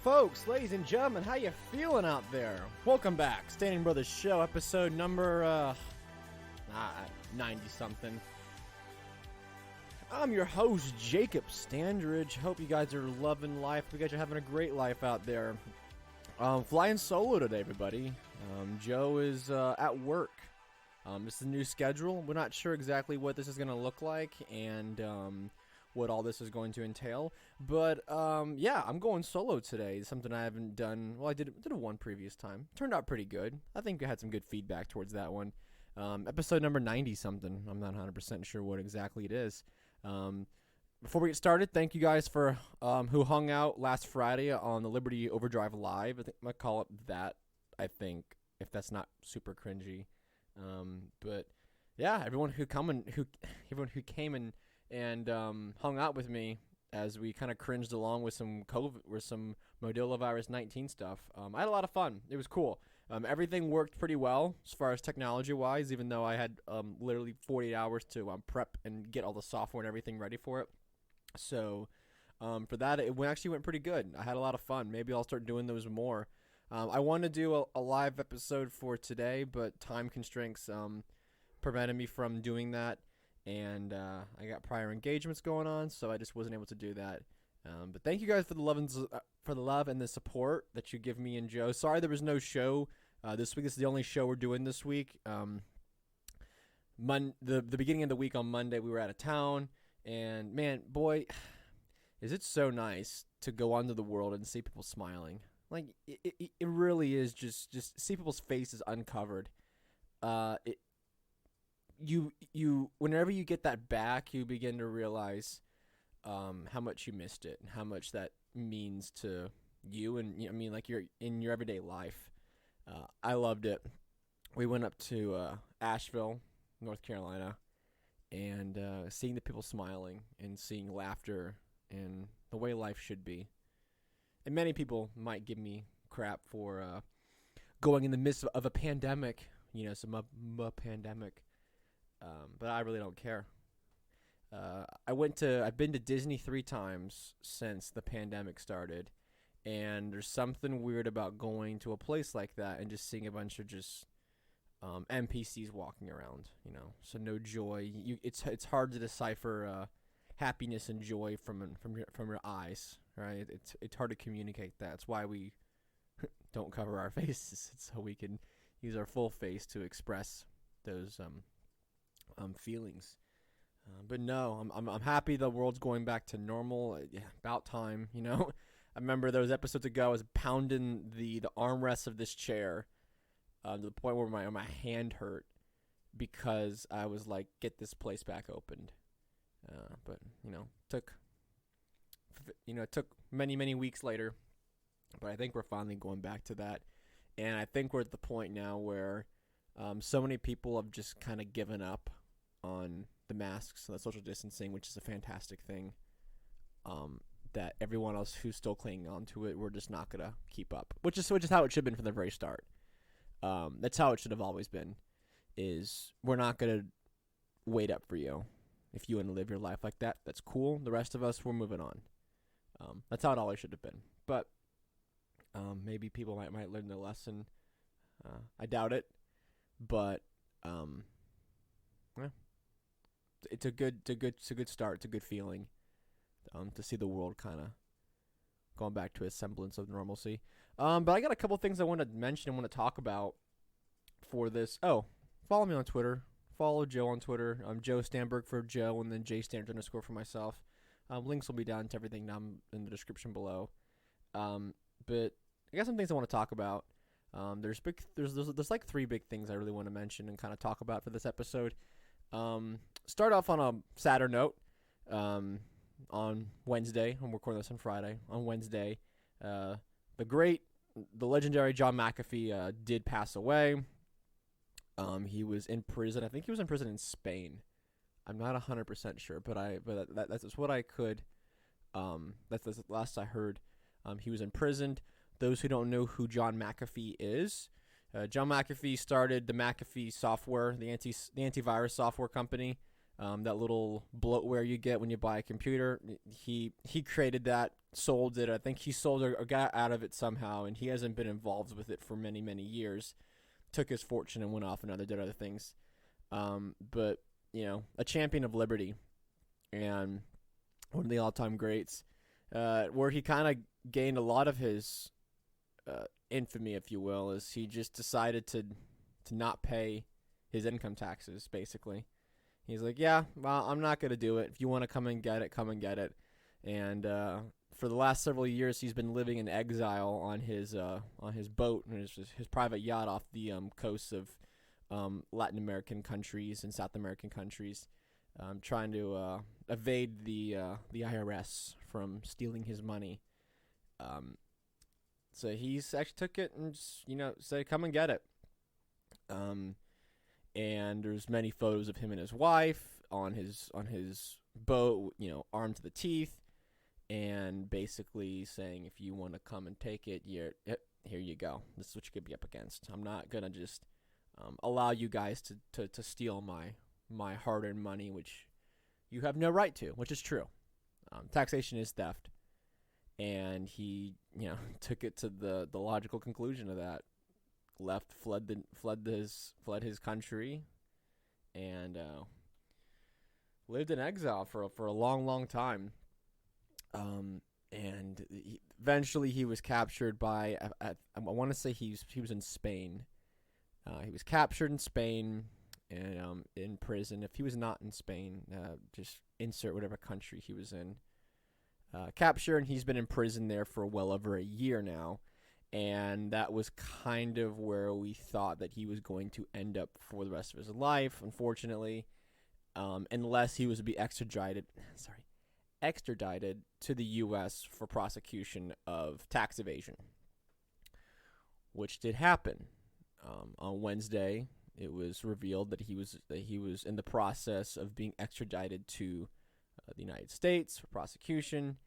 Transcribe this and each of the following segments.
folks, ladies and gentlemen, how you feeling out there? Welcome back, Standing Brothers Show, episode number, 90-something. I'm your host, Jacob Standridge. Hope you guys are loving life. You guys are having a great life out there. Flying solo today, everybody. Joe is at work. This is a new schedule. We're not sure exactly what this is going to look like and what all this is going to entail. But yeah, I'm going solo today. It's something I haven't done. Well, I did it one previous time. Turned out pretty good. I think I had some good feedback towards that one. Episode number 90-something. I'm not 100% sure what exactly it is. Before we get started, thank you guys for who hung out last Friday on the Liberty Overdrive Live. I think I might call it that, I think, if that's not super cringy. But yeah, everyone who came and hung out with me as we kind of cringed along with some COVID, with some Modilla Virus 19 stuff. I had a lot of fun. It was cool. Everything worked pretty well as far as technology-wise, even though I had literally 48 hours to prep and get all the software and everything ready for it. So for that, it actually went pretty good. I had a lot of fun. Maybe I'll start doing those more. I want to do a live episode for today, but time constraints prevented me from doing that. And I got prior engagements going on, so I just wasn't able to do that. But thank you guys for the love and the support that you give me and Joe. Sorry there was no show this week. This is the only show we're doing this week. The beginning of the week on Monday, we were out of town. And, man, boy, is it so nice to go onto the world and see people smiling. Like, it really is just see people's faces uncovered. You whenever you get that back, you begin to realize how much you missed it and how much that means to you and, I mean, like, you're in your everyday life. I loved it. We went up to Asheville, North Carolina, and seeing the people smiling and seeing laughter and the way life should be. And many people might give me crap for going in the midst of a pandemic, some pandemic. But I really don't care. I've been to Disney 3 times since the pandemic started, and there's something weird about going to a place like that and just seeing a bunch of just NPCs walking around, so no joy. It's hard to decipher happiness and joy from your eyes, right? It's hard to communicate that. It's why we don't cover our faces. It's so we can use our full face to express those feelings. But no, I'm happy the world's going back to normal. Yeah, about time, I remember those episodes ago I was pounding the armrests of this chair to the point where my hand hurt because I was like, get this place back opened. But it took many weeks later, but I think we're finally going back to that. And I think we're at the point now where so many people have just kind of given up on the masks and the social distancing, which is a fantastic thing, that everyone else who's still clinging on to it, we're just not going to keep up, which is how it should have been from the very start. That's how it should have always been, is we're not going to wait up for you. If you want to live your life like that, that's cool. The rest of us, we're moving on. That's how it always should have been. But maybe people might learn their lesson. I doubt it. But yeah, it's a good start. It's a good feeling to see the world kind of going back to a semblance of normalcy. But I got a couple things I want to mention and want to talk about for this. Oh, follow me on Twitter. Follow Joe on Twitter. I'm Joe Stanberg for Joe, and then JStandard_ for myself. Links will be down to everything down in the description below. But I got some things I want to talk about. There's like 3 big things I really want to mention and kind of talk about for this episode. Start off on a sadder note. On Wednesday, I'm recording this on Friday. On Wednesday, the legendary John McAfee did pass away. He was in prison. I think he was in prison in Spain. I'm not 100% sure, but that's what I could. That's the last I heard. He was imprisoned. Those who don't know who John McAfee is, John McAfee started the McAfee software, the antivirus software company. that little bloatware you get when you buy a computer. He created that, sold it. I think he sold it or got out of it somehow, and he hasn't been involved with it for many, many years. Took his fortune and went off and did other things. But, a champion of liberty and one of the all-time greats, where he kind of gained a lot of his infamy, if you will, is he just decided to not pay his income taxes, basically. He's like, yeah, well, I'm not going to do it. If you want to come and get it, come and get it. And for the last several years, he's been living in exile on his boat, his private yacht off the coasts of Latin American countries and South American countries, trying to evade the IRS from stealing his money. So he's actually took it and just, said, come and get it. And there's many photos of him and his wife on his boat, armed to the teeth, and basically saying, if you want to come and take it, here you go. This is what you could be up against. I'm not gonna just allow you guys to steal my hard-earned money, which you have no right to, which is true. Taxation is theft, and he took it to the logical conclusion of that. Fled his country, and lived in exile for a long time. And eventually he was captured by I want to say he was in Spain. He was captured in Spain and in prison. If he was not in Spain, just insert whatever country he was in. Captured, and he's been in prison there for well over a year now. And that was kind of where we thought that he was going to end up for the rest of his life, unfortunately, unless he was to be extradited to the U.S. for prosecution of tax evasion, which did happen. On Wednesday, it was revealed that he was in the process of being extradited to the United States for prosecution,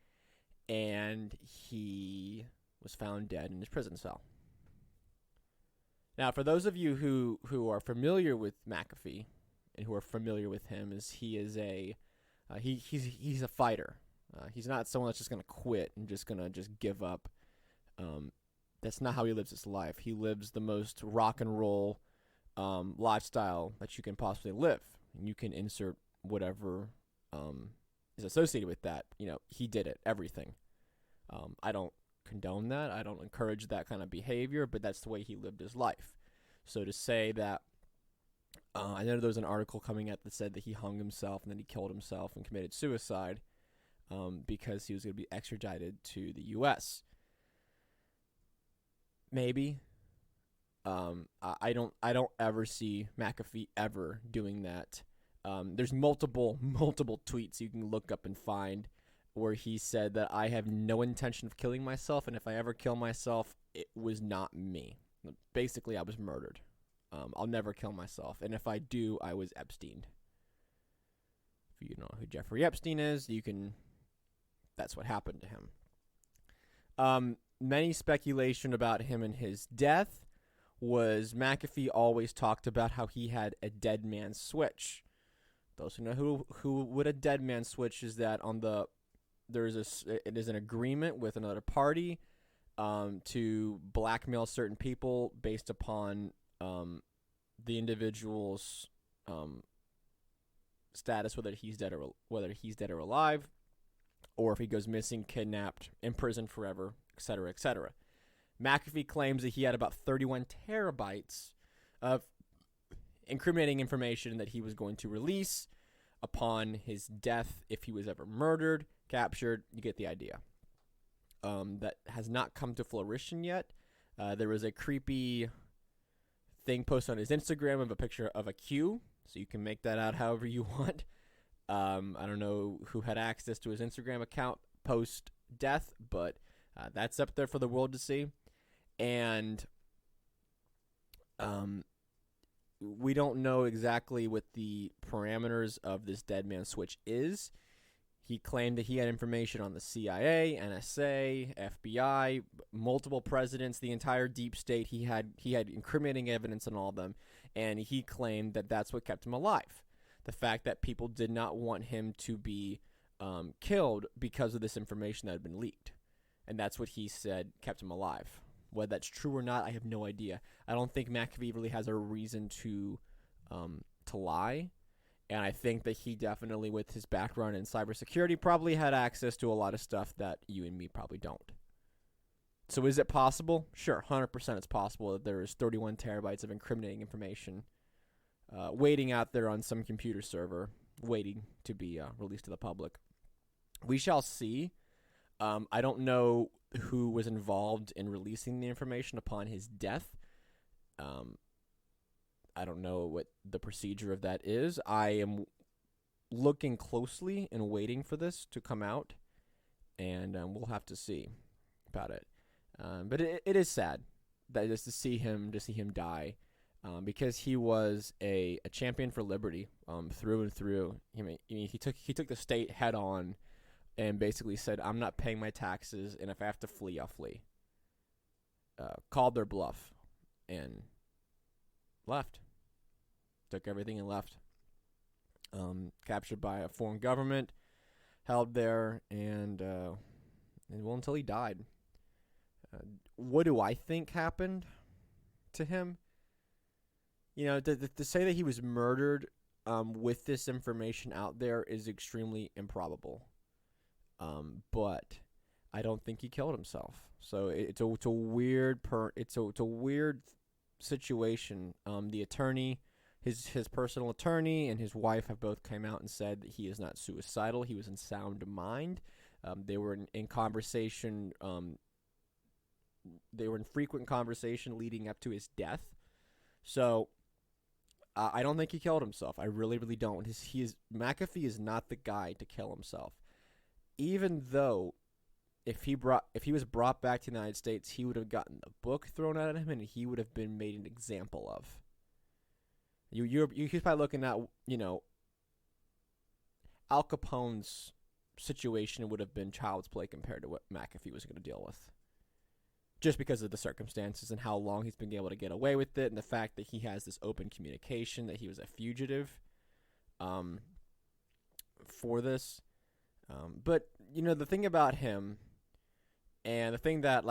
and he was found dead in his prison cell. Now, for those of you who are familiar with McAfee and who are familiar with him, he's a fighter. He's not someone that's just going to quit and just going to give up. That's not how he lives his life. He lives the most rock and roll lifestyle that you can possibly live. And you can insert whatever is associated with that. He did it, everything. I don't condone that. I don't encourage that kind of behavior, but that's the way he lived his life. So to say that, I know there was an article coming out that said that he hung himself and then he killed himself and committed suicide because he was going to be extradited to the U.S. Maybe. I don't ever see McAfee ever doing that. There's multiple tweets you can look up and find where he said that I have no intention of killing myself, and if I ever kill myself, it was not me. Basically, I was murdered. I'll never kill myself, and if I do, I was Epstein. If you know who Jeffrey Epstein is, that's what happened to him. Many speculation about him and his death was McAfee always talked about how he had a dead man switch. Those who know who what a dead man switch is, that it is an agreement with another party to blackmail certain people based upon the individual's status, whether he's dead or alive, or if he goes missing, kidnapped, imprisoned forever, etc., etc. McAfee claims that he had about 31 terabytes of incriminating information that he was going to release upon his death if he was ever murdered, captured. You get the idea. That has not come to fruition yet. There was a creepy thing posted on his Instagram of a picture of a Q, so you can make that out however you want. I don't know who had access to his Instagram account post-death, but that's up there for the world to see. And we don't know exactly what the parameters of this dead man switch is. He claimed that he had information on the CIA, NSA, FBI, multiple presidents, the entire deep state. He had incriminating evidence on all of them, and he claimed that that's what kept him alive. the fact that people did not want him to be killed because of this information that had been leaked. And that's what he said kept him alive. Whether that's true or not, I have no idea. I don't think McAfee really has a reason to lie. And I think that he definitely, with his background in cybersecurity, probably had access to a lot of stuff that you and me probably don't. So is it possible? Sure, 100% it's possible that there is 31 terabytes of incriminating information waiting out there on some computer server, waiting to be released to the public. We shall see. I don't know who was involved in releasing the information upon his death. I don't know what the procedure of that is. I am looking closely and waiting for this to come out, and we'll have to see about it. But it is sad that just to see him die, because he was a champion for liberty through and through. He took the state head on, and basically said, "I'm not paying my taxes, and if I have to flee, I'll flee." Called their bluff and left. Took everything and left. Captured by a foreign government, held there, and well, until he died. What do I think happened to him? To say that he was murdered with this information out there is extremely improbable. But I don't think he killed himself. So it's a weird situation. The attorney, his personal attorney, and his wife have both come out and said that he is not suicidal. He was in sound mind. They were in conversation. They were in frequent conversation leading up to his death. So I don't think he killed himself. I really, really don't. McAfee is not the guy to kill himself. Even though if he was brought back to the United States, he would have gotten a book thrown at him, and he would have been made an example of. He's probably looking at, Al Capone's situation would have been child's play compared to what McAfee was going to deal with. Just because of the circumstances and how long he's been able to get away with it, and the fact that he has this open communication, that he was a fugitive for this. But, the thing about him, and the thing that,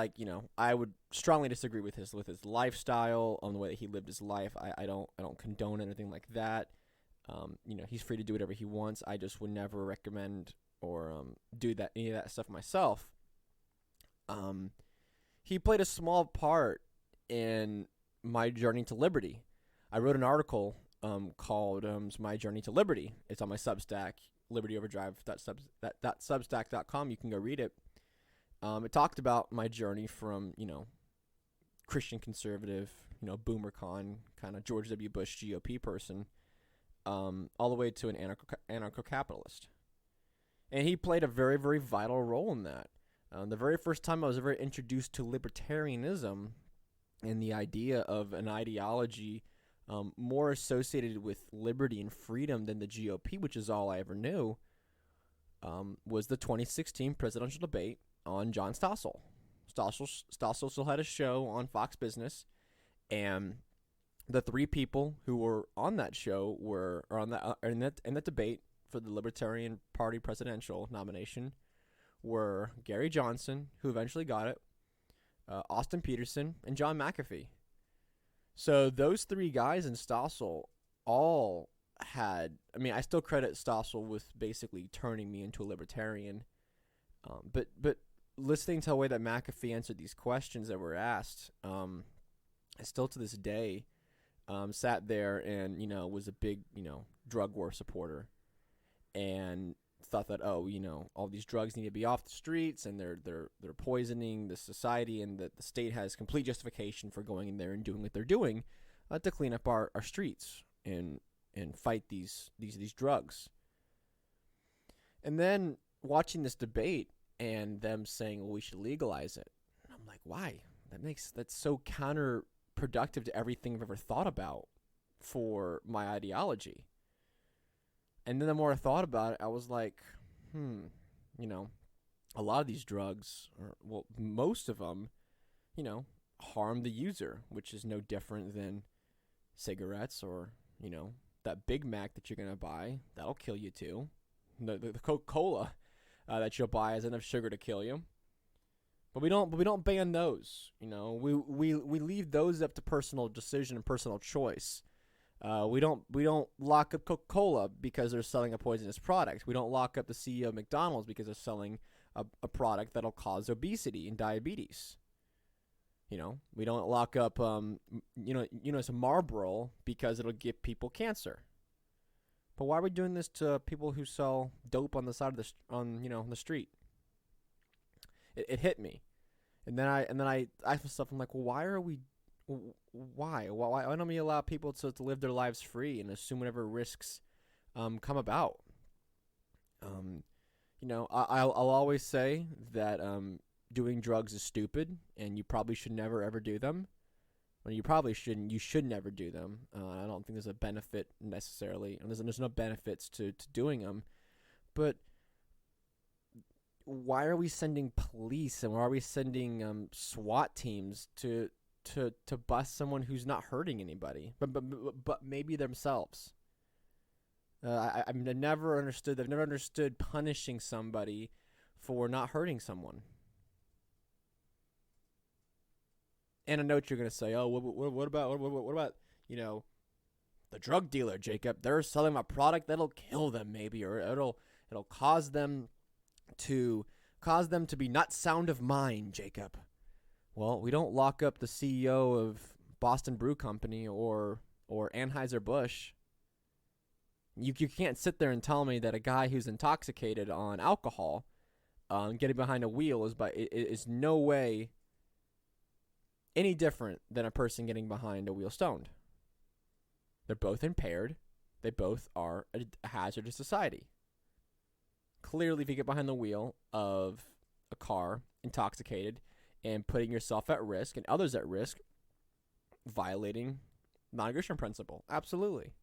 I would strongly disagree with his lifestyle, on the way that he lived his life. I don't condone anything like that. He's free to do whatever he wants. I just would never recommend or do any of that stuff myself. He played a small part in my journey to liberty. I wrote an article called My Journey to Liberty. It's on my Substack, libertyoverdrive.substack.com. You can go read it. It talked about my journey from, Christian conservative, boomercon, kind of George W. Bush GOP person, all the way to an anarcho-capitalist. And he played a very, very vital role in that. The very first time I was ever introduced to libertarianism and the idea of an ideology more associated with liberty and freedom than the GOP, which is all I ever knew, was the 2016 presidential debate on John Stossel. Stossel still had a show on Fox Business, and the three people who were on that show in that debate for the Libertarian Party presidential nomination were Gary Johnson, who eventually got it, Austin Peterson, and John McAfee. So those three guys and Stossel all had, I still credit Stossel with basically turning me into a libertarian. But listening to the way that McAfee answered these questions that were asked, I still to this day sat there and, was a big, drug war supporter, and thought that, all these drugs need to be off the streets, and they're poisoning the society, and that the state has complete justification for going in there and doing what they're doing to clean up our streets and fight these drugs. And then watching this debate and them saying, well, we should legalize it. And I'm like, why? That's so counterproductive to everything I've ever thought about for my ideology. And then the more I thought about it, I was like, a lot of these drugs, most of them, harm the user, which is no different than cigarettes or, that Big Mac that you're gonna buy, that'll kill you too. The Coca-Cola that you'll buy has enough sugar to kill you. But we don't ban those. We leave those up to personal decision and personal choice. We don't lock up Coca-Cola because they're selling a poisonous product. We don't lock up the CEO of McDonald's because they're selling a product that'll cause obesity and diabetes. We don't lock up some Marlboro because it'll give people cancer. But why are we doing this to people who sell dope on the side of the street? It hit me, and then I asked myself, I'm like, well, why don't we allow people to live their lives free and assume whatever risks come about? I'll always say that doing drugs is stupid, and you probably should never ever do them. Well, you should never do them. I don't think there's a benefit necessarily, and there's no benefits to doing them. But why are we sending police and why are we sending SWAT teams to bust someone who's not hurting anybody, but maybe themselves? I've never understood. I've never understood punishing somebody for not hurting someone. And I know what you're gonna say. Oh, what about the drug dealer, Jacob? They're selling a product that'll kill them, maybe, or it'll cause them to be not sound of mind, Jacob. Well, we don't lock up the CEO of Boston Brew Company or Anheuser-Busch. You can't sit there and tell me that a guy who's intoxicated on alcohol, getting behind a wheel is no way any different than a person getting behind a wheel stoned. They're both impaired. They both are a hazard to society. Clearly, if you get behind the wheel of a car intoxicated and putting yourself at risk and others at risk, violating non-aggression principle. Absolutely.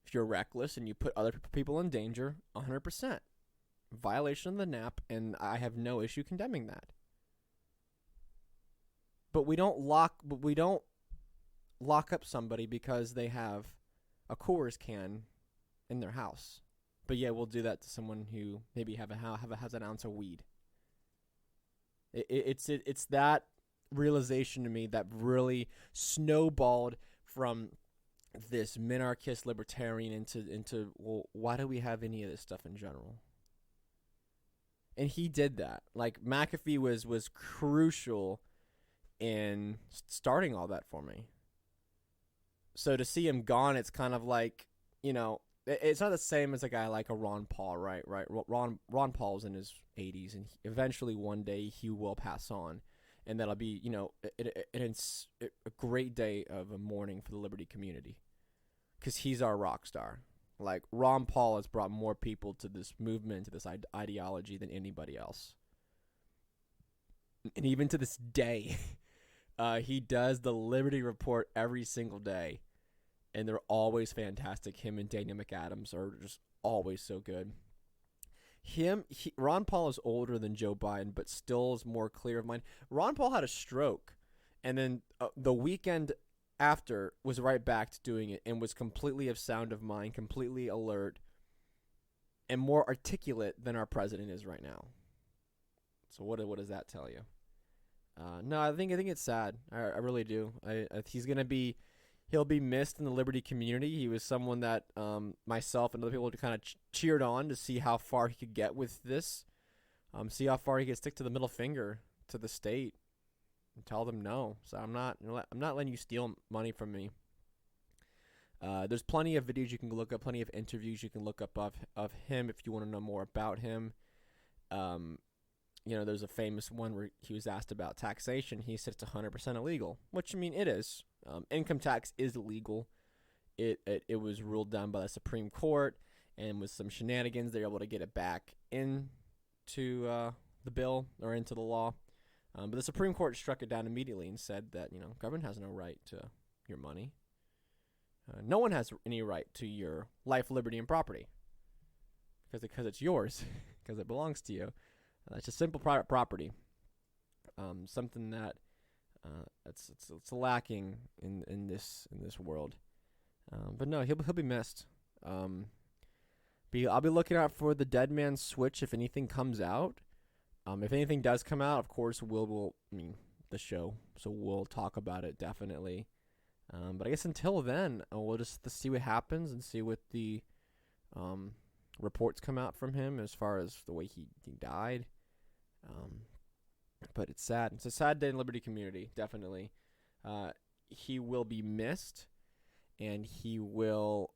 If you're reckless and you put other people in danger, 100%. Violation of the NAP, and I have no issue condemning that. But we don't lock up somebody because they have a Coors can in their house. But yeah, we'll do that to someone who maybe has an ounce of weed. It's that realization to me that really snowballed from this minarchist libertarian into well, why do we have any of this stuff in general? And he did that. Like, McAfee was crucial in starting all that for me. So to see him gone, it's kind of like, it's not the same as a guy like a Ron Paul, right? Ron Paul's in his 80s, and eventually one day he will pass on, and that'll be, a great day of a mourning for the liberty community, because he's our rock star. Like, Ron Paul has brought more people to this movement, to this ideology than anybody else. And even to this day, he does the Liberty Report every single day. And they're always fantastic. Him and Daniel McAdams are just always so good. Ron Paul is older than Joe Biden, but still is more clear of mind. Ron Paul had a stroke, and then the weekend after was right back to doing it and was completely of sound of mind, completely alert, and more articulate than our president is right now. So what does that tell you? No, I think it's sad. I really do. He'll be missed in the liberty community. He was someone that myself and other people kind of cheered on to see how far he could get with this, see how far he could stick to the middle finger to the state and tell them no. So I'm not letting you steal money from me. There's plenty of videos you can look up, plenty of interviews you can look up of him if you want to know more about him. There's a famous one where he was asked about taxation. He said it's 100% illegal, which, it is. Income tax is illegal. It was ruled down by the Supreme Court, and with some shenanigans, they're able to get it back into the bill or into the law. But the Supreme Court struck it down immediately and said that government has no right to your money. No one has any right to your life, liberty, and property because it's yours, because it belongs to you. It's a simple private property. Something that it's lacking in this world. But no, he'll be missed. I'll be looking out for the Dead Man's Switch if anything comes out. If anything does come out, of course, the show, so we'll talk about it definitely. But I guess until then, we'll just see what happens and see what the reports come out from him as far as the way he died. But it's sad. It's a sad day in the Liberty community, definitely. He will be missed, and he will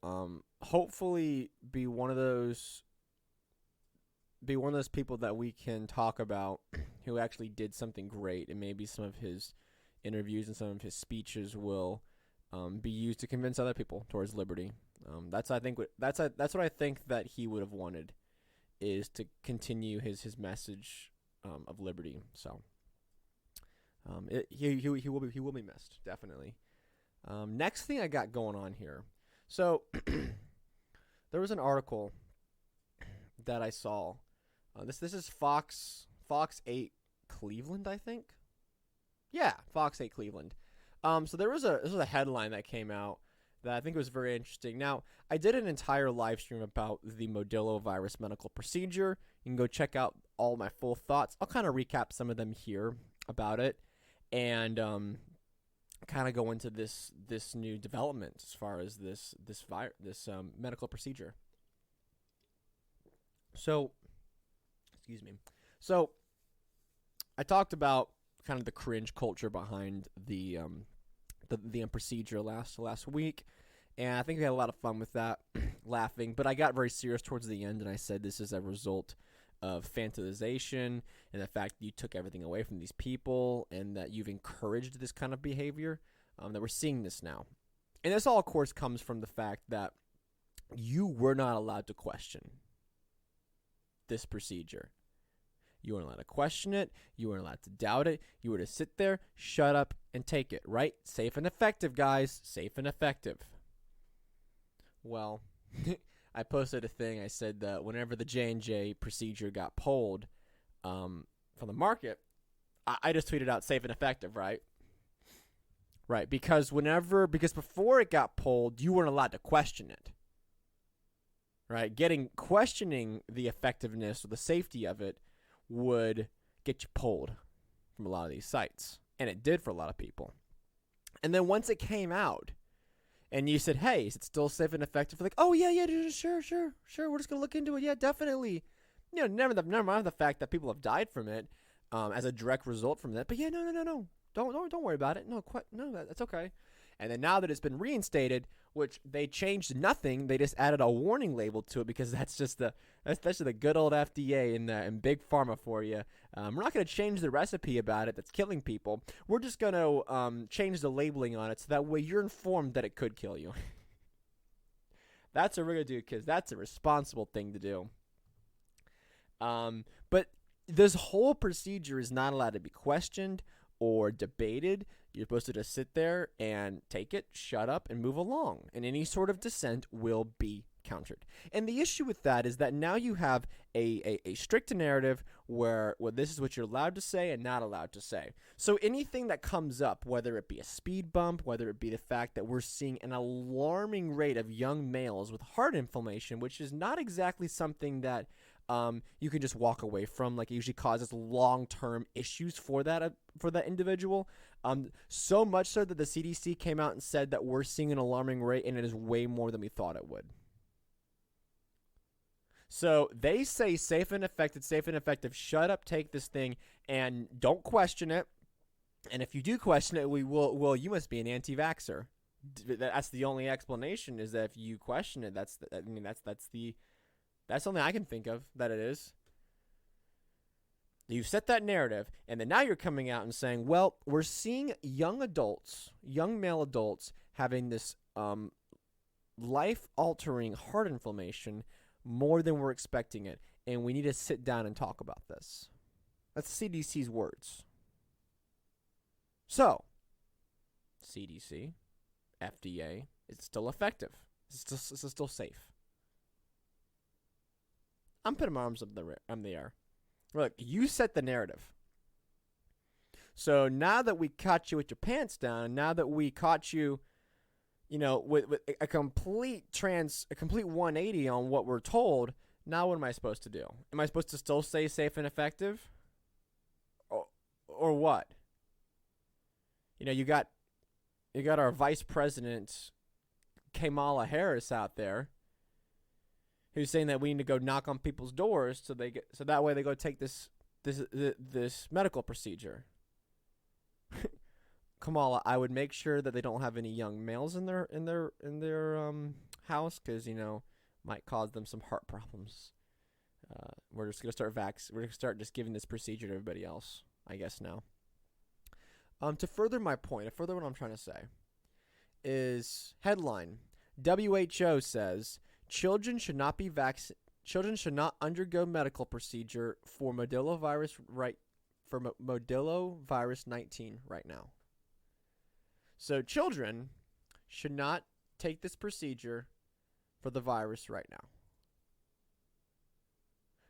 hopefully be one of those people that we can talk about who actually did something great, and maybe some of his interviews and some of his speeches will be used to convince other people towards liberty. That's what I think that he would have wanted, is to continue his message of liberty. So he will be missed, definitely. Next thing I got going on here. So there was an article that I saw. This is Fox 8 Cleveland, I think. Yeah, Fox 8 Cleveland. So this was a headline that came out that I think was very interesting. Now, I did an entire live stream about the Modelo virus medical procedure. You can go check out all my full thoughts. I'll kind of recap some of them here about it, and kind of go into this new development as far as this medical procedure. So, excuse me. So, I talked about kind of the cringe culture behind the procedure last week, and I think we had a lot of fun with that, laughing. But I got very serious towards the end, and I said this is a result of fantasization and the fact that you took everything away from these people and that you've encouraged this kind of behavior, that we're seeing this now. And this all, of course, comes from the fact that you were not allowed to question this procedure. You weren't allowed to question it. You weren't allowed to doubt it. You were to sit there, shut up, and take it, right? Safe and effective, guys. Safe and effective. Well, I posted a thing. I said that whenever the J&J procedure got pulled from the market, I just tweeted out safe and effective, right? Right, because before it got pulled, you weren't allowed to question it. Right? Questioning the effectiveness or the safety of it would get you pulled from a lot of these sites. And it did for a lot of people. And then once it came out, and you said, hey, is it still safe and effective? Like, oh, yeah, sure, we're just going to look into it. Yeah, definitely. You know, never mind the fact that people have died from it as a direct result from that. But yeah, no. Don't worry about it. No, that's okay. And then now that it's been reinstated, which they changed nothing, they just added a warning label to it because that's just the good old FDA and big pharma for you. We're not going to change the recipe about it that's killing people. We're just going to change the labeling on it so that way you're informed that it could kill you. That's what we're going to do because that's a responsible thing to do. But this whole procedure is not allowed to be questioned or debated. You're supposed to just sit there and take it, shut up, and move along. And any sort of dissent will be countered. And the issue with that is that now you have a strict narrative where this is what you're allowed to say and not allowed to say. So anything that comes up, whether it be a speed bump, whether it be the fact that we're seeing an alarming rate of young males with heart inflammation, which is not exactly something that you can just walk away from. Like, it usually causes long-term issues for that individual. So much so that the CDC came out and said that we're seeing an alarming rate, and it is way more than we thought it would. So they say safe and effective. Shut up, take this thing, and don't question it. And if you do question it, you must be an anti-vaxxer. That's the only explanation, is that if you question it, that's the only I can think of that it is. You've set that narrative, and then now you're coming out and saying, well, we're seeing young male adults, having this life-altering heart inflammation more than we're expecting it, and we need to sit down and talk about this. That's CDC's words. So, CDC, FDA, it's still effective. It's still safe. I'm putting my arms up in the air. Look, you set the narrative. So now that we caught you with your pants down, now that we caught you, with a complete 180 on what we're told. Now what am I supposed to do? Am I supposed to still stay safe and effective? Or what? You got our Vice President Kamala Harris out there who's saying that we need to go knock on people's doors so that way they go take this medical procedure. Kamala, I would make sure that they don't have any young males in their house, because might cause them some heart problems. We're just gonna start just giving this procedure to everybody else, I guess now. To further my point, further what I'm trying to say, is headline: WHO says children should not undergo medical procedure for Modellovirus 19 right now. So children should not take this procedure for the virus right now.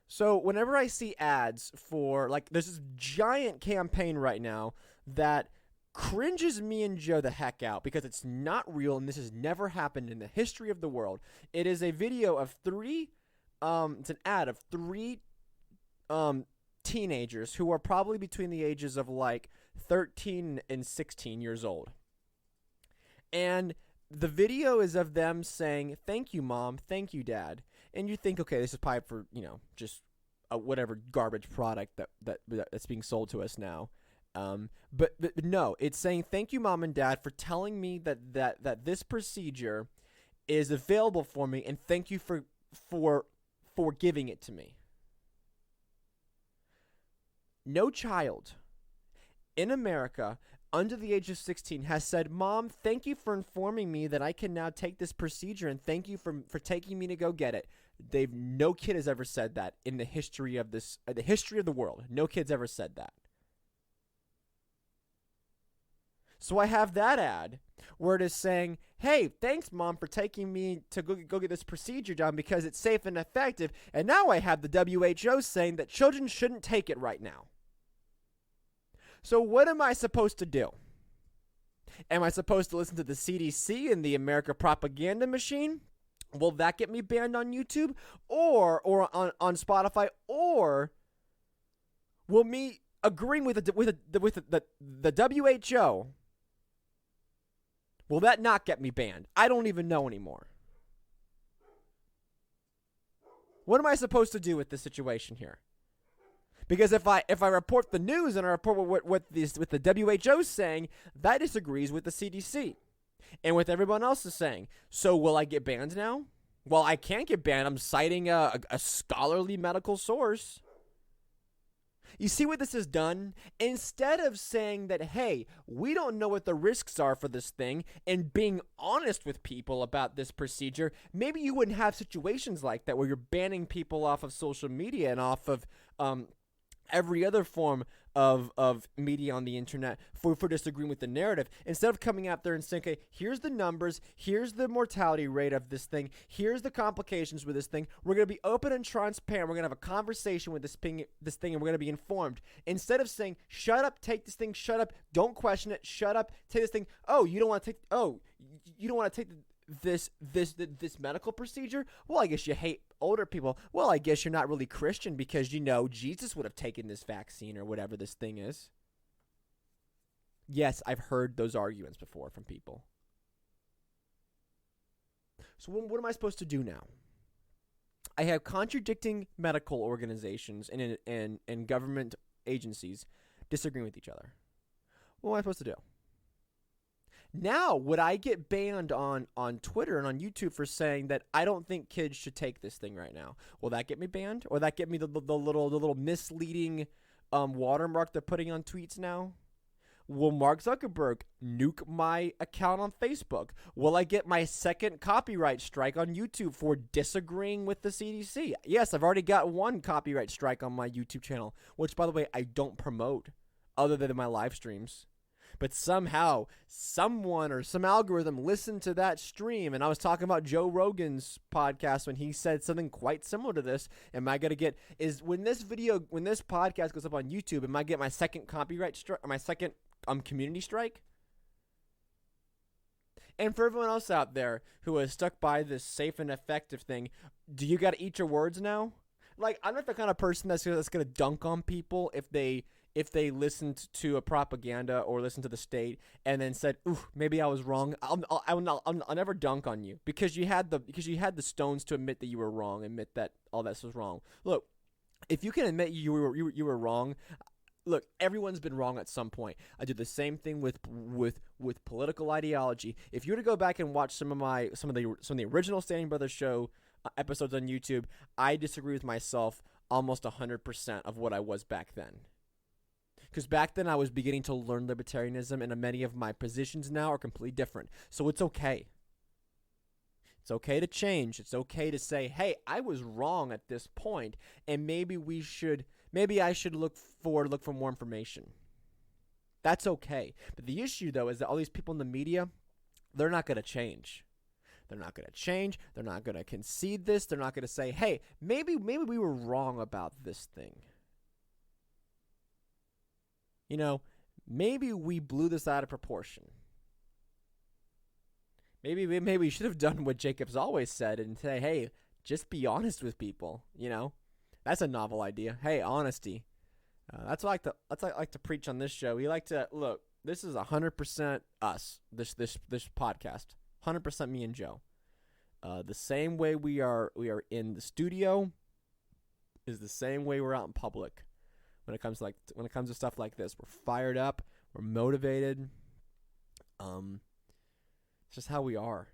So whenever I see ads for, there's this giant campaign right now that cringes me and Joe the heck out, because it's not real and this has never happened in the history of the world. It is a video of it's an ad of three teenagers who are probably between the ages of 13 and 16 years old. And the video is of them saying, "Thank you, Mom. Thank you, Dad." And you think, okay, this is probably for, just whatever garbage product that's being sold to us now. But no, it's saying, "Thank you, Mom and Dad, for telling me that this procedure is available for me, and thank you for giving it to me." No child in America under the age of 16 has said, "Mom, thank you for informing me that I can now take this procedure, and thank you for taking me to go get it." No kid has ever said that in the history of the world. No kid's ever said that. So I have that ad where it is saying, "Hey, thanks, Mom, for taking me to go get this procedure done because it's safe and effective." And now I have the WHO saying that children shouldn't take it right now. So what am I supposed to do? Am I supposed to listen to the CDC and the America propaganda machine? Will that get me banned on YouTube or on Spotify? Or will me agreeing with the WHO, will that not get me banned? I don't even know anymore. What am I supposed to do with this situation here? Because if I report the news and I report what the WHO is saying, that disagrees with the CDC and with everyone else is saying. So will I get banned now? Well, I can't get banned. I'm citing a scholarly medical source. You see what this has done? Instead of saying that, hey, we don't know what the risks are for this thing, and being honest with people about this procedure, maybe you wouldn't have situations like that where you're banning people off of social media and off of every other form of media on the internet for disagreeing with the narrative. Instead of coming out there and saying, okay, here's the numbers, here's the mortality rate of this thing, here's the complications with this thing, we're going to be open and transparent, we're going to have a conversation with this thing, and we're going to be informed. Instead of saying, shut up, take this thing, shut up, don't question it, shut up, take this thing, you don't want to take this medical procedure? Well, I guess you hate older people. Well, I guess you're not really Christian because Jesus would have taken this vaccine or whatever this thing is. Yes, I've heard those arguments before from people. So what am I supposed to do now? I have contradicting medical organizations and government agencies disagreeing with each other. What am I supposed to do? Now, would I get banned on Twitter and on YouTube for saying that I don't think kids should take this thing right now? Will that get me banned? Or that get me the little misleading watermark they're putting on tweets now? Will Mark Zuckerberg nuke my account on Facebook? Will I get my second copyright strike on YouTube for disagreeing with the CDC? Yes, I've already got one copyright strike on my YouTube channel, which, by the way, I don't promote other than my live streams. But somehow, someone or some algorithm listened to that stream, and I was talking about Joe Rogan's podcast when he said something quite similar to this. Am I gonna get when this podcast goes up on YouTube? Am I get my second copyright strike or my second community strike? And for everyone else out there who is stuck by this safe and effective thing, do you got to eat your words now? Like, I'm not the kind of person that's gonna dunk on people if they listened to a propaganda or listened to the state and then said, "Ooh, maybe I was wrong." I'll never dunk on you because you had the stones to admit that you were wrong, admit that all this was wrong. Look, if you can admit you were wrong, look, everyone's been wrong at some point. I do the same thing with political ideology. If you were to go back and watch some of the original Standing Brothers show episodes on YouTube, I disagree with myself almost 100% of what I was back then. Because back then I was beginning to learn libertarianism, and many of my positions now are completely different. So it's okay. It's okay to change. It's okay to say, hey, I was wrong at this point, and maybe I should look for more information. That's okay. But the issue, though, is that all these people in the media, they're not going to change. They're not going to change. They're not going to concede this. They're not going to say, hey, maybe we were wrong about this thing. You know, maybe we blew this out of proportion. Maybe we should have done what Jacob's always said and say, hey, just be honest with people. You know, that's a novel idea. Hey, honesty. That's what I like to preach on this show. We like to look. This is 100% us. This podcast, 100% me and Joe. The same way we are in the studio is the same way we're out in public. When it comes to stuff like this, we're fired up, we're motivated. It's just how we are.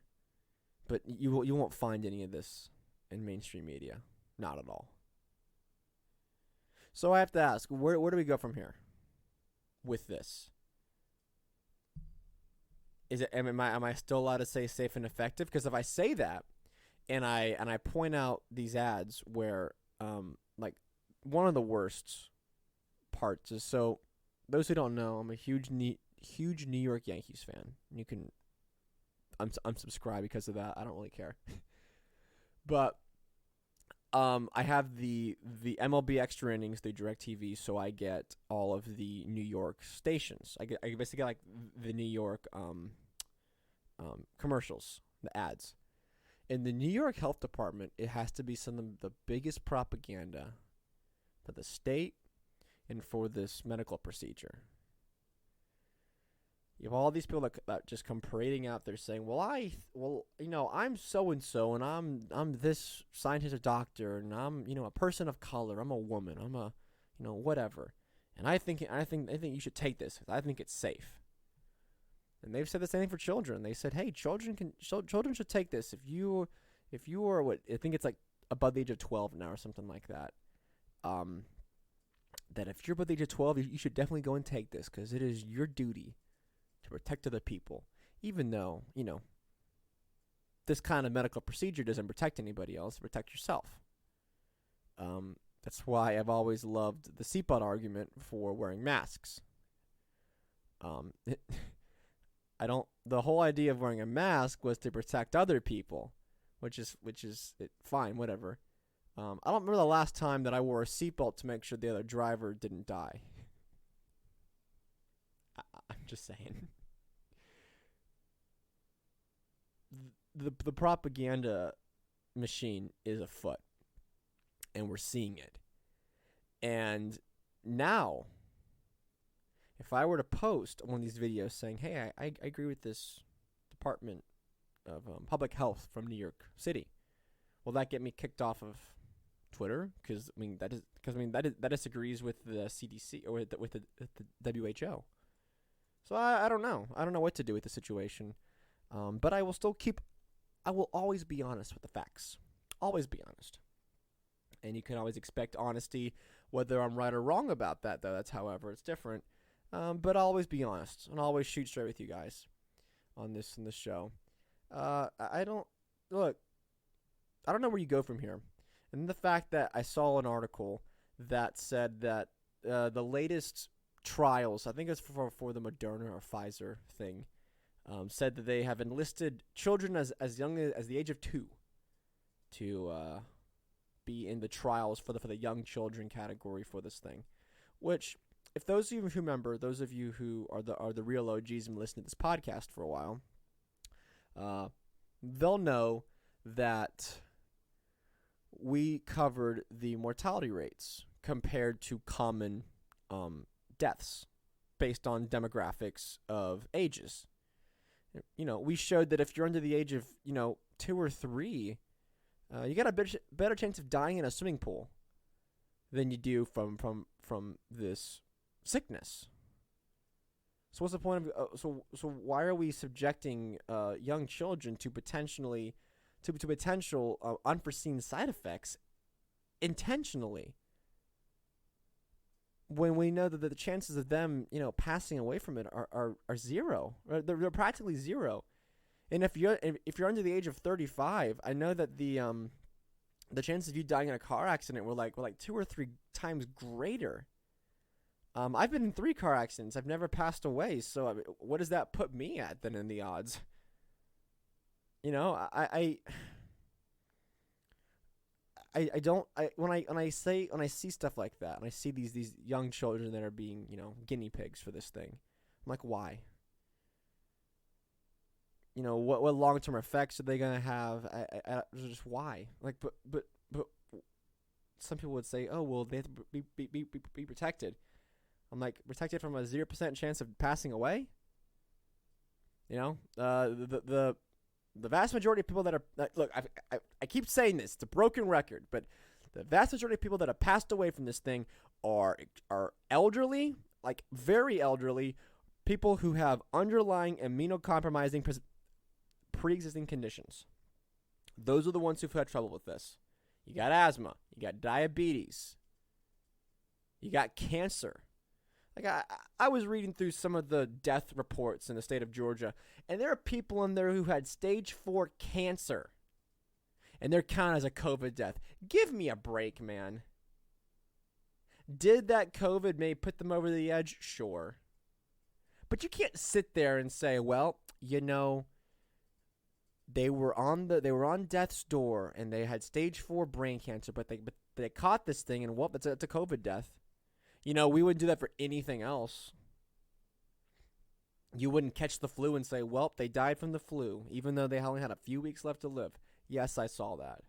But you won't find any of this in mainstream media, not at all. So I have to ask, where do we go from here with this? Am I still allowed to say safe and effective? Because if I say that, and I point out these ads where like one of the worst parts is, so those who don't know, I'm a huge New York Yankees fan. You can unsubscribe because of that. I don't really care. But I have the MLB Extra Innings through DirecTV, so I get all of the New York stations. I basically get like the New York commercials, the ads. In the New York Health Department, it has to be some of the biggest propaganda for the state and for this medical procedure. You have all these people that just come parading out there saying, I'm so and so, and I'm this scientist or doctor, and I'm a person of color, I'm a woman, I'm a whatever, and I think you should take this because I think it's safe. And they've said the same thing for children. They said, hey, children should take this if you are what I think it's like above the age of 12 now or something like that. That if you're above the age of 12, you should definitely go and take this because it is your duty to protect other people, even though, this kind of medical procedure doesn't protect anybody else, protect yourself. That's why I've always loved the seatbelt argument for wearing masks. The whole idea of wearing a mask was to protect other people, which is fine, whatever. I don't remember the last time that I wore a seatbelt to make sure the other driver didn't die. I'm just saying. The propaganda machine is afoot, and we're seeing it. And now, if I were to post one of these videos saying, hey, I agree with this Department of Public Health from New York City, will that get me kicked off of Twitter? Because that disagrees with the CDC or with the WHO. So I don't know. I don't know what to do with the situation. But I will always be honest with the facts. Always be honest. And you can always expect honesty, whether I'm right or wrong about that, though. That's however it's different. But I'll always be honest and I'll always shoot straight with you guys on this show. I don't know where you go from here. And the fact that I saw an article that said that the latest trials, I think it's for the Moderna or Pfizer thing, said that they have enlisted children as young as the age of 2 to be in the trials for the young children category for this thing. Which, if those of you who remember, those of you who are the real OGs and listened to this podcast for a while, they'll know that we covered the mortality rates compared to common deaths based on demographics of ages. We showed that if you're under the age of 2 or 3, you got a better chance of dying in a swimming pool than you do from this sickness. So what's the point of so why are we subjecting young children to potential unforeseen side effects intentionally, when we know that the chances of them passing away from it are zero? They're practically zero. And if you're under the age of 35, I know that the chances of you dying in a car accident were like 2 or 3 times greater. I've been in 3 car accidents. I've never passed away. So I mean, what does that put me at then in the odds? When I see stuff like that, and I see these young children that are being guinea pigs for this thing, I'm like, why? What long-term effects are they gonna have? I just why? Like, but some people would say, oh well, they have to be protected. I'm like, protected from a 0% chance of passing away? The vast majority of people that are look, I keep saying this, it's a broken record, but the vast majority of people that have passed away from this thing are elderly, like very elderly, people who have underlying immunocompromising pre-existing conditions. Those are the ones who've had trouble with this. You got asthma, you got diabetes, you got cancer. Like I was reading through some of the death reports in the state of Georgia, and there are people in there who had stage 4 cancer, and they're counted as a COVID death. Give me a break, man. Did that COVID maybe put them over the edge? Sure. But you can't sit there and say, well, they were on death's door and they had stage 4 brain cancer, but they caught this thing, and that's a COVID death. We wouldn't do that for anything else. You wouldn't catch the flu and say, well, they died from the flu, even though they only had a few weeks left to live. Yes, I saw that.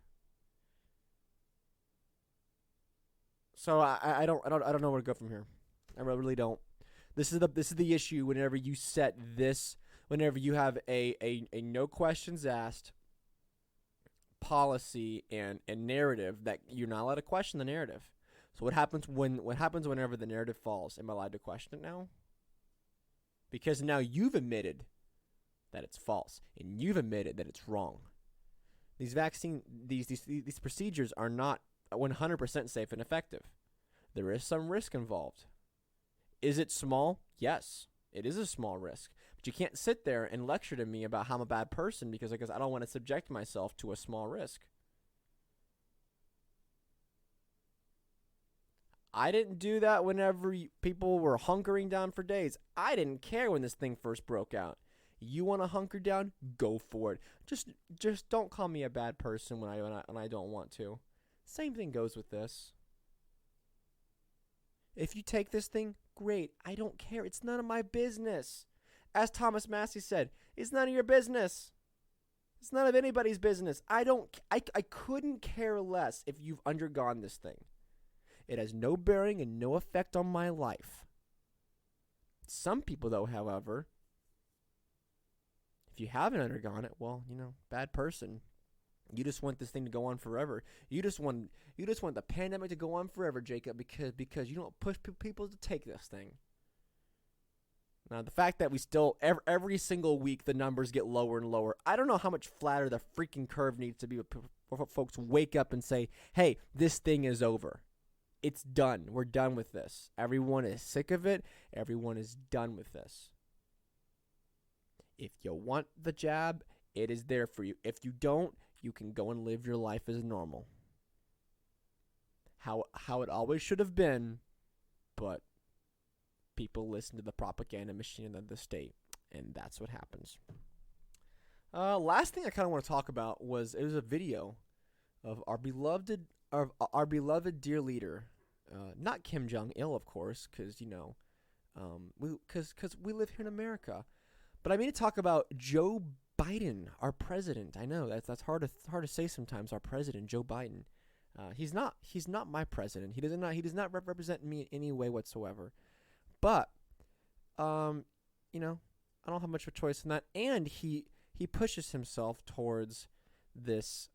So I don't know where to go from here. I really don't. This is the issue whenever you set this, whenever you have a no questions asked policy and narrative that you're not allowed to question the narrative. So what happens whenever the narrative falls? Am I allowed to question it now? Because now you've admitted that it's false, and you've admitted that it's wrong. These procedures are not 100% safe and effective. There is some risk involved. Is it small? Yes, it is a small risk. But you can't sit there and lecture to me about how I'm a bad person because I don't want to subject myself to a small risk. I didn't do that whenever people were hunkering down for days. I didn't care when this thing first broke out. You want to hunker down? Go for it. Just don't call me a bad person when I don't want to. Same thing goes with this. If you take this thing, great. I don't care. It's none of my business. As Thomas Massey said, it's none of your business. It's none of anybody's business. I couldn't care less if you've undergone this thing. It has no bearing and no effect on my life. Some people, though, however, if you haven't undergone it, well, bad person. You just want this thing to go on forever. You just want the pandemic to go on forever, Jacob, because you don't push people to take this thing. Now, the fact that we still every single week the numbers get lower and lower. I don't know how much flatter the freaking curve needs to be for folks to wake up and say, "Hey, this thing is over. It's done. We're done with this. Everyone is sick of it. Everyone is done with this." If you want the jab, it is there for you. If you don't, you can go and live your life as normal. How it always should have been, but people listen to the propaganda machine of the state, and that's what happens. Last thing I kind of want to talk about was a video of our beloved dear leader, not Kim Jong-il, of course, because we live here in America, But I mean to talk about Joe Biden, our president. I know that's hard to say sometimes. Our president, Joe Biden. He's not my president. He does not represent me in any way whatsoever. But you know, I don't have much of a choice in that. And he pushes himself towards this.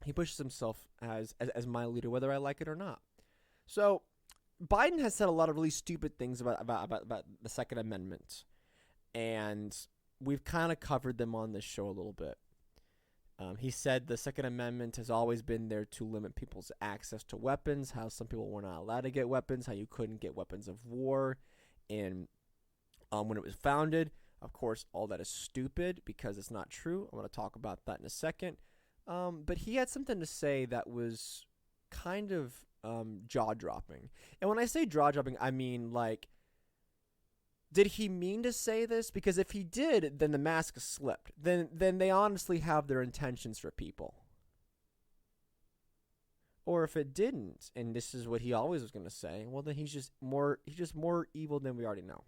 He pushes himself as my leader, whether I like it or not. So Biden has said a lot of really stupid things about the Second Amendment, and we've kind of covered them on this show a little bit. He said the Second Amendment has always been there to limit people's access to weapons, how some people were not allowed to get weapons, how you couldn't get weapons of war, and when it was founded. Of course, all that is stupid because it's not true. I'm going to talk about that in a second. But he had something to say that was kind of jaw-dropping. And when I say jaw-dropping, I mean, like, did he mean to say this? Because if he did, then the mask slipped. Then they honestly have their intentions for people. Or if it didn't, and this is what he always was going to say, well, then he's just more evil than we already know.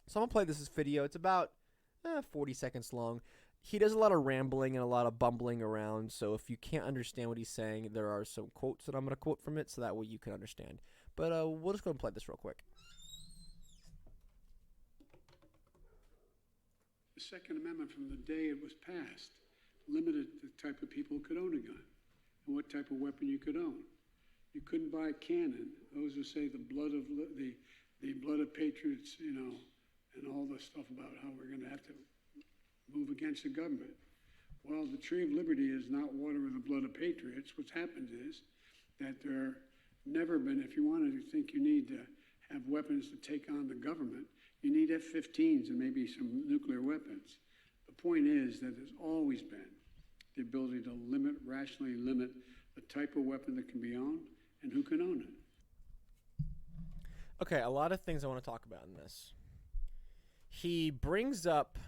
So I'm going to play this video. It's about 40 seconds long. He does a lot of rambling and a lot of bumbling around, so if you can't understand what he's saying, there are some quotes that I'm going to quote from it, so that way you can understand. But we'll just go and play this real quick. The Second Amendment, from the day it was passed, limited the type of people who could own a gun and what type of weapon you could own. You couldn't buy a cannon. Those who say the blood of patriots, you know, and all the stuff about how we're going to have to move against the government. Well, the tree of liberty is not water with the blood of patriots. What's happened is that there never been, if you wanted to think you need to have weapons to take on the government, you need F-15s and maybe some nuclear weapons. The point is that there's always been the ability to rationally limit the type of weapon that can be owned and who can own it. Okay, a lot of things I want to talk about in this. He brings up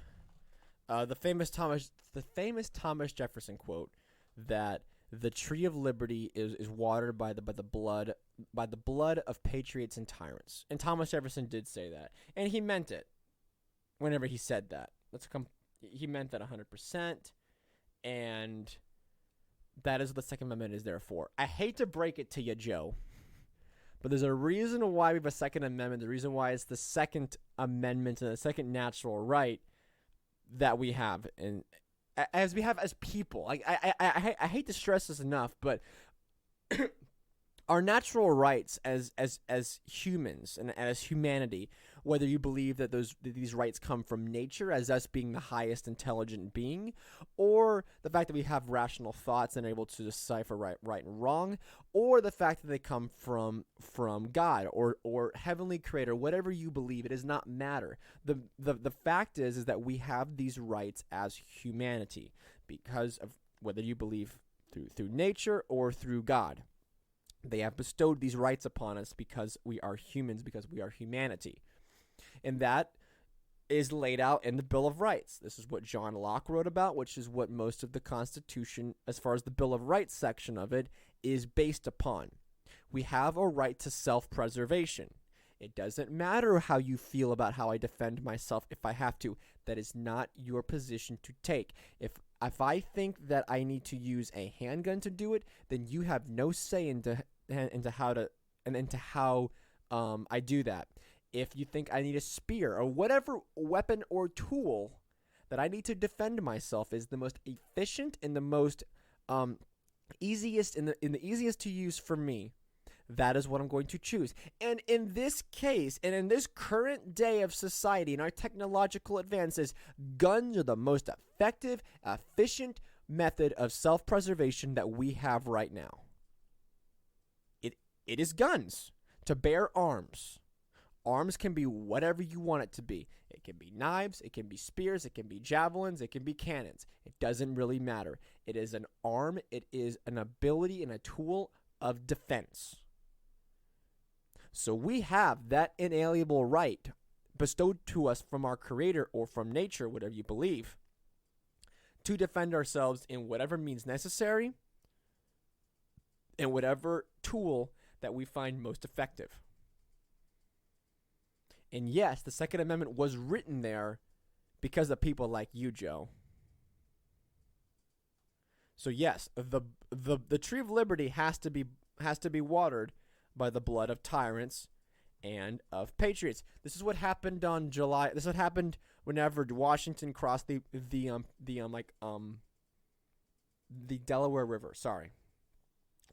the famous Thomas Jefferson quote that the tree of liberty is watered by the blood of patriots and tyrants. And Thomas Jefferson did say that, and he meant it. Whenever he said that, he meant that 100%, and that is what the Second Amendment is there for. I hate to break it to you, Joe, but there's a reason why we have a Second Amendment. The reason why it's the Second Amendment and the second natural right that we have, and as we have as people. I hate to stress this enough, but our natural rights as humans and as humanity, whether you believe that these rights come from nature as us being the highest intelligent being, or the fact that we have rational thoughts and are able to decipher right and wrong, or the fact that they come from God or heavenly creator, whatever you believe, it does not matter. The fact is that we have these rights as humanity because of whether you believe through nature or through God. They have bestowed these rights upon us because we are humans, because we are humanity. And that is laid out in the Bill of Rights. This is what John Locke wrote about, which is what most of the Constitution, as far as the Bill of Rights section of it, is based upon. We have a right to self-preservation. It doesn't matter how you feel about how I defend myself if I have to. That is not your position to take. If I think that I need to use a handgun to do it, then you have no say into how I do that. If you think I need a spear or whatever weapon or tool that I need to defend myself is the most efficient and the most easiest in the easiest to use for me, that is what I'm going to choose. And in this case, and in this current day of society and our technological advances, guns are the most effective, efficient method of self-preservation that we have right now. It is guns, to bear arms. Arms can be whatever you want it to be. It can be knives, it can be spears, it can be javelins, it can be cannons. It doesn't really matter. It is an arm, it is an ability and a tool of defense. So we have that inalienable right bestowed to us from our Creator or from nature, whatever you believe, to defend ourselves in whatever means necessary and whatever tool that we find most effective. And yes, the Second Amendment was written there because of people like you, Joe. So yes, the tree of liberty has to be watered by the blood of tyrants and of patriots. This is what happened on July. This is what happened whenever Washington crossed the Delaware River. Sorry,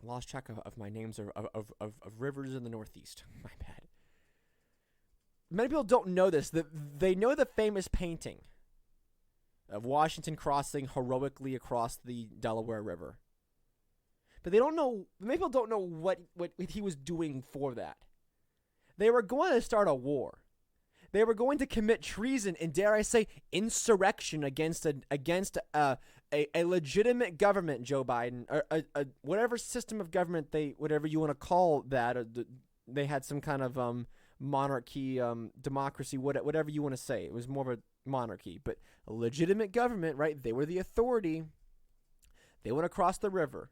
I lost track of my names of rivers in the Northeast. My bad. Many people don't know this. They know the famous painting of Washington crossing heroically across the Delaware River, but they don't know. Many people don't know what he was doing for that. They were going to start a war. They were going to commit treason and, dare I say, insurrection against a legitimate government, Joe Biden, or whatever system of government whatever you want to call that. They had some kind of monarchy, democracy, whatever you want to say. It was more of a monarchy, but a legitimate government, right? They were the authority. They went across the river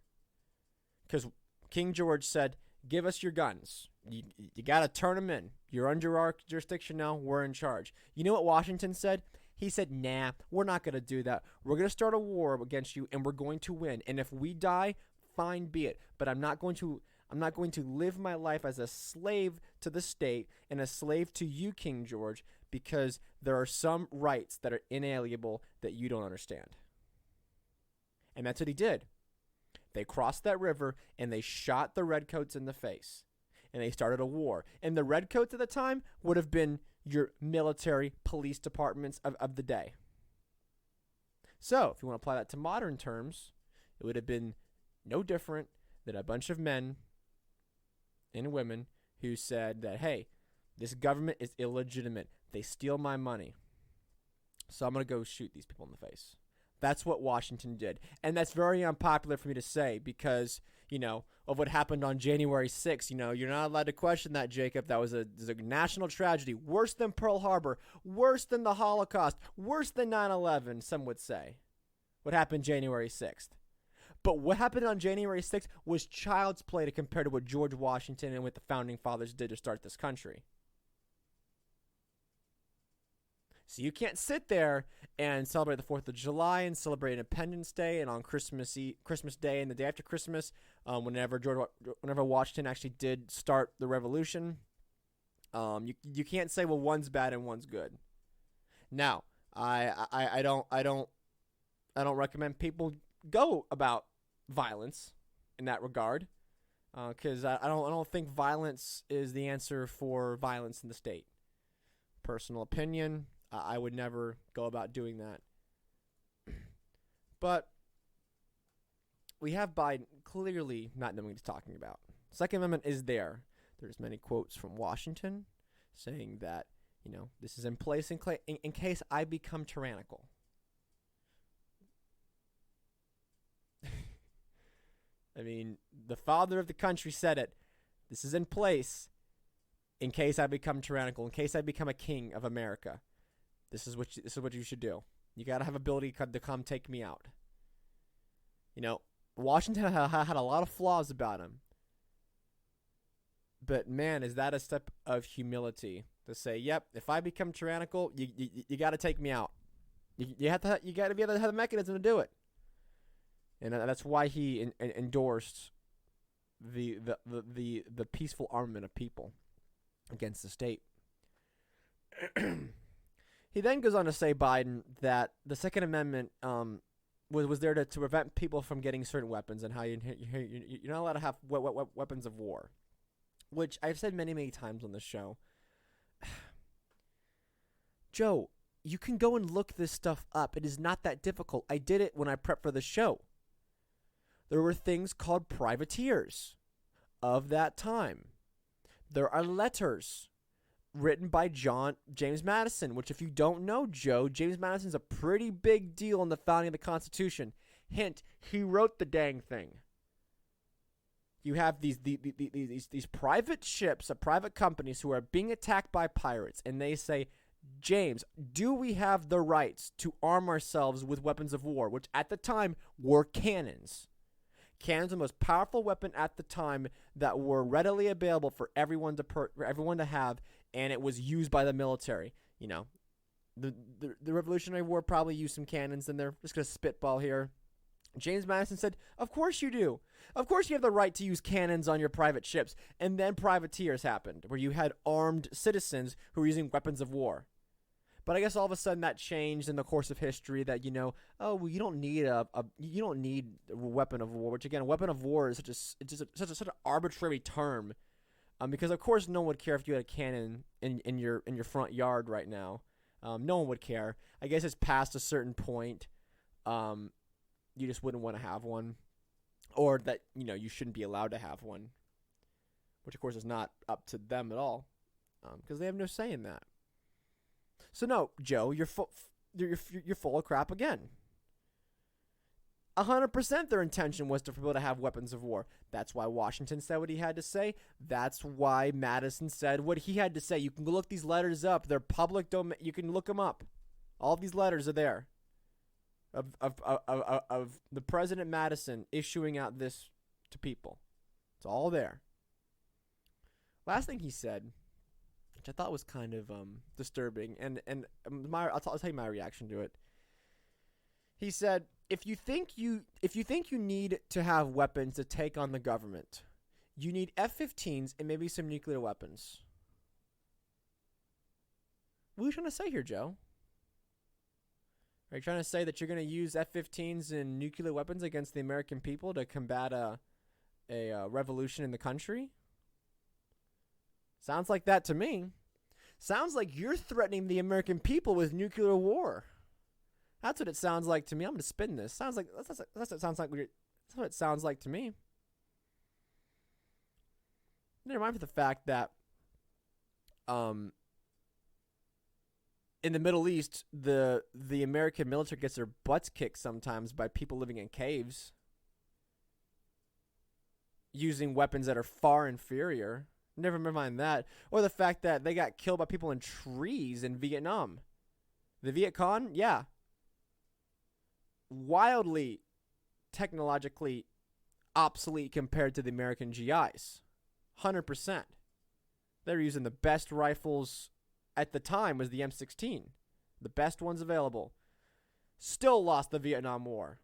because King George said, "Give us your guns. You got to turn them in. You're under our jurisdiction now. We're in charge." You know what Washington said? He said, "Nah, we're not going to do that. We're going to start a war against you, and we're going to win. And if we die, fine be it. But I'm not going to live my life as a slave to the state and a slave to you, King George, because there are some rights that are inalienable that you don't understand." And that's what he did. They crossed that river, and they shot the redcoats in the face. And they started a war. And the redcoats at the time would have been your military police departments of the day. So, if you want to apply that to modern terms, it would have been no different than a bunch of men and women who said that, hey, this government is illegitimate. They steal my money. So I'm going to go shoot these people in the face. That's what Washington did. And that's very unpopular for me to say because, of what happened on January 6th. You're not allowed to question that, Jacob. That was a national tragedy. Worse than Pearl Harbor. Worse than the Holocaust. Worse than 9/11, some would say. What happened January 6th. But what happened on January 6th was child's play to compare to what George Washington and what the Founding Fathers did to start this country. So you can't sit there and celebrate the 4th of July and celebrate Independence Day and on Christmas Day and the day after Christmas, whenever Washington actually did start the revolution. You can't say, well, one's bad and one's good. Now, I don't recommend people go about violence in that regard, because I don't think violence is the answer for violence in the state. Personal opinion. I would never go about doing that. But we have Biden clearly not knowing what he's talking about. Second Amendment is there. There's many quotes from Washington saying that, this is in place in case I become tyrannical. I mean, the father of the country said it. This is in place in case I become tyrannical, in case I become a king of America. This is what you should do. You got to have ability to come take me out. Washington had a lot of flaws about him. But man, is that a step of humility to say, yep, if I become tyrannical, you got to take me out. You got to be able to have the mechanism to do it. And that's why he endorsed the peaceful armament of people against the state. He then goes on to say, Biden, that the Second Amendment was there to prevent people from getting certain weapons and how you're not allowed to have weapons of war, which I've said many, many times on this show. Joe, you can go and look this stuff up. It is not that difficult. I did it when I prepped for the show. There were things called privateers of that time. There are letters written by James Madison, which if you don't know, Joe, James Madison's a pretty big deal in the founding of the Constitution. Hint, he wrote the dang thing. You have these private ships, private companies who are being attacked by pirates, and they say, James, do we have the rights to arm ourselves with weapons of war, which at the time were cannons. Cannons were the most powerful weapon at the time that were readily available for everyone to have, and it was used by the military. The Revolutionary War probably used some cannons in there. Just gonna spitball here. James Madison said, "Of course you do. Of course you have the right to use cannons on your private ships." And then privateers happened, where you had armed citizens who were using weapons of war. But I guess all of a sudden that changed in the course of history. That you don't need a weapon of war. Which again, a weapon of war is such an arbitrary term, because of course no one would care if you had a cannon in your front yard right now. No one would care. I guess it's past a certain point. You just wouldn't want to have one, or that you shouldn't be allowed to have one, which of course is not up to them at all, because they have no say in that. So no, Joe, you're full of crap again. 100% their intention was for people to have weapons of war. That's why Washington said what he had to say. That's why Madison said what he had to say. You can look these letters up. They're public domain. You can look them up. All these letters are there. Of the President Madison issuing out this to people. It's all there. Last thing he said, which I thought was kind of disturbing, and I'll tell you my reaction to it. He said, if you think you need to have weapons to take on the government, you need F-15s and maybe some nuclear weapons. What are you trying to say here, Joe? Are you trying to say that you're going to use F-15s and nuclear weapons against the American people to combat a revolution in the country? Sounds like that to me. Sounds like you're threatening the American people with nuclear war. That's what it sounds like to me. I'm going to spin this. That's what it sounds like. That's what it sounds like to me. Never mind for the fact that in the Middle East, the American military gets their butts kicked sometimes by people living in caves, using weapons that are far inferior. Never mind that. Or the fact that they got killed by people in trees in Vietnam. The Viet Cong, yeah. Wildly technologically obsolete compared to the American GIs. 100%. They're using the best rifles at the time was the M16. The best ones available. Still lost the Vietnam War.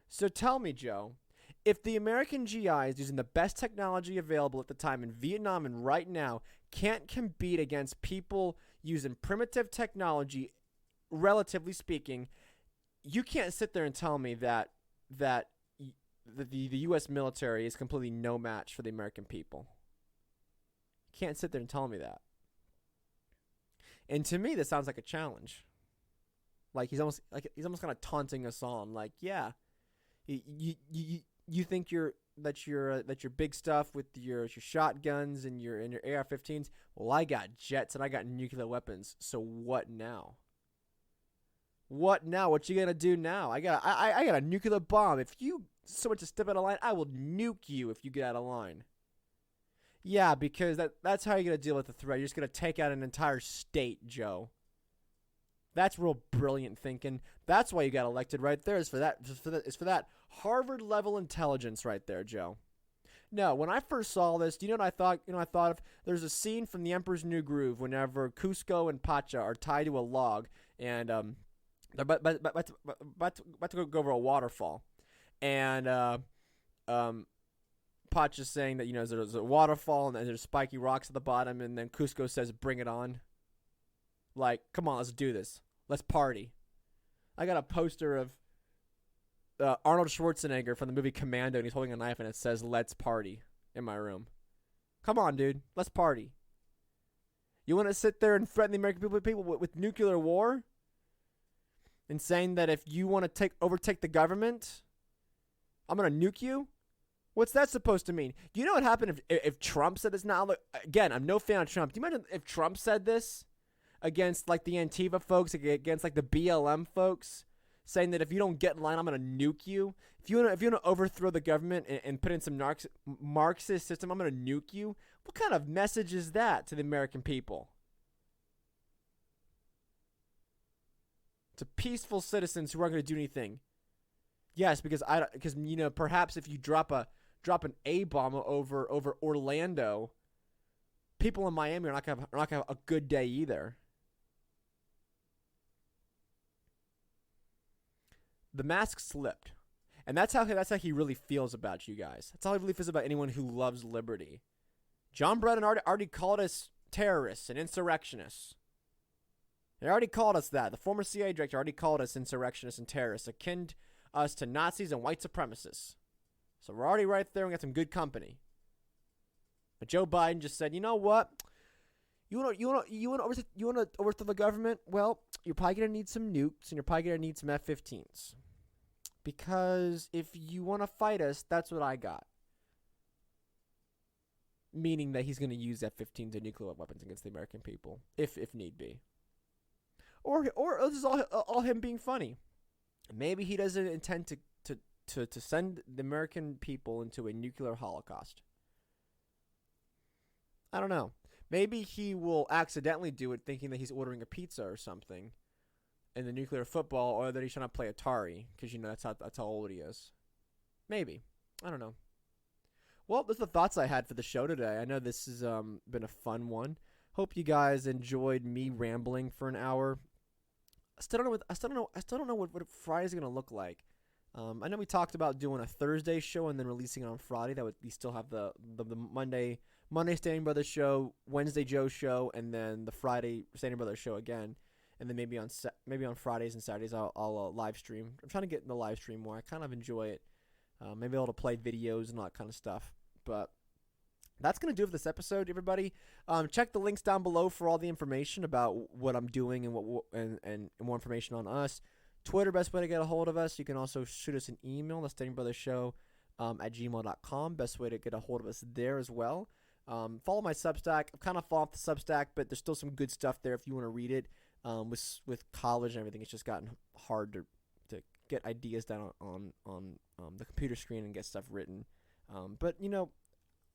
So tell me, Joe, if the American GIs using the best technology available at the time in Vietnam and right now can't compete against people using primitive technology, relatively speaking, you can't sit there and tell me that the U.S. military is completely no match for the American people. You can't sit there and tell me that. And to me, this sounds like a challenge. Like he's almost kind of taunting us on. Like, yeah, you think you're big stuff with your shotguns and your AR-15s. Well, I got jets and I got nuclear weapons. So what now? What now? What you gonna do now? I got a nuclear bomb. If you so much to step out of line, I will nuke you if you get out of line. Yeah, because that's how you're going to deal with the threat. You're just going to take out an entire state, Joe. That's real brilliant thinking. That's why you got elected right there. It's for that Harvard-level intelligence right there, Joe. No, when I first saw this, do you know what I thought? I thought of there's a scene from The Emperor's New Groove whenever Cusco and Pacha are tied to a log and they're about to go over a waterfall. And Pacha's saying that, there's a waterfall and there's spiky rocks at the bottom, and then Cusco says, bring it on. Like, come on, let's do this. Let's party. I got a poster of Arnold Schwarzenegger from the movie Commando, and he's holding a knife, and it says, let's party, in my room. Come on, dude. Let's party. You want to sit there and threaten the American people with nuclear war? And saying that if you want to overtake the government, I'm going to nuke you? What's that supposed to mean? Do you know what happened if Trump said this? Now, look, again, I'm no fan of Trump. Do you imagine if Trump said this against, like, the Antifa folks, against, like, the BLM folks, saying that if you don't get in line, I'm going to nuke you? If you want to overthrow the government and put in some Marxist system, I'm going to nuke you? What kind of message is that to the American people? To peaceful citizens who aren't going to do anything. Yes, because perhaps if you drop an A-bomb over Orlando, people in Miami are not gonna have a good day either. the mask slipped. And that's how he really feels about you guys. That's how he really feels about anyone who loves liberty. John Brennan already called us terrorists and insurrectionists. He already called us that. The former CIA director already called us insurrectionists and terrorists, akin us to Nazis and white supremacists. So we're already right there and got some good company. But Joe Biden just said, you know what? You want to overthrow the government? Well, you're probably going to need some nukes and you're probably going to need some F-15s. Because if you want to fight us, that's what I got. Meaning that he's going to use F-15s and nuclear weapons against the American people, if need be. Or this is all him being funny. Maybe he doesn't intend to send the American people into a nuclear holocaust. I don't know. Maybe he will accidentally do it thinking that he's ordering a pizza or something in the nuclear football, or that he's trying to play Atari, because that's how old he is. Maybe. I don't know. Well, those are the thoughts I had for the show today. I know this has been a fun one. Hope you guys enjoyed me rambling for an hour. I still don't know what Friday's gonna look like. I know we talked about doing a Thursday show and then releasing it on Friday. That would we still have the Monday Standing Brothers show, Wednesday Joe show, and then the Friday Standing Brothers show again. And then maybe on Fridays and Saturdays I'll live stream. I'm trying to get in the live stream more. I kind of enjoy it. Maybe able to play videos and all that kind of stuff. But that's going to do it for this episode, everybody. Check the links down below for all the information about what I'm doing and more information on us. Twitter, best way to get a hold of us. You can also shoot us an email, thestandingbrothershow at gmail.com. Best way to get a hold of us there as well. Follow my Substack. I'm kind of falling off the Substack, but there's still some good stuff there if you want to read it. With college and everything, it's just gotten hard to get ideas down on the computer screen and get stuff written. But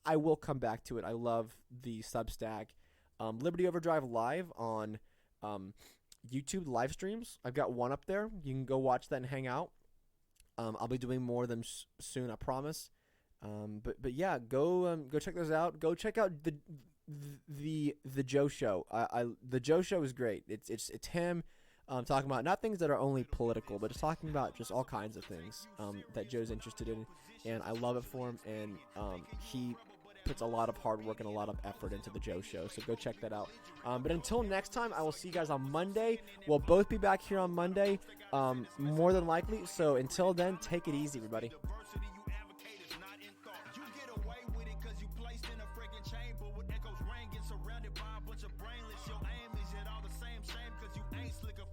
I will come back to it. I love the Substack. Liberty Overdrive Live on YouTube live streams. I've got one up there. You can go watch that and hang out. I'll be doing more of them soon, I promise. But yeah, go check those out. Go check out the Joe Show. The Joe Show is great. It's him talking about not things that are only political, but just talking about just all kinds of things that Joe's interested in, and I love it for him. And he puts a lot of hard work and a lot of effort into the Joe Show, so go check that out. But until next time, I will see you guys on Monday. We'll both be back here on Monday, more than likely. So until then, take it easy, everybody. Surrounded by a bunch of brainless, your aim is yet all the same shame, cause you ain't slicker.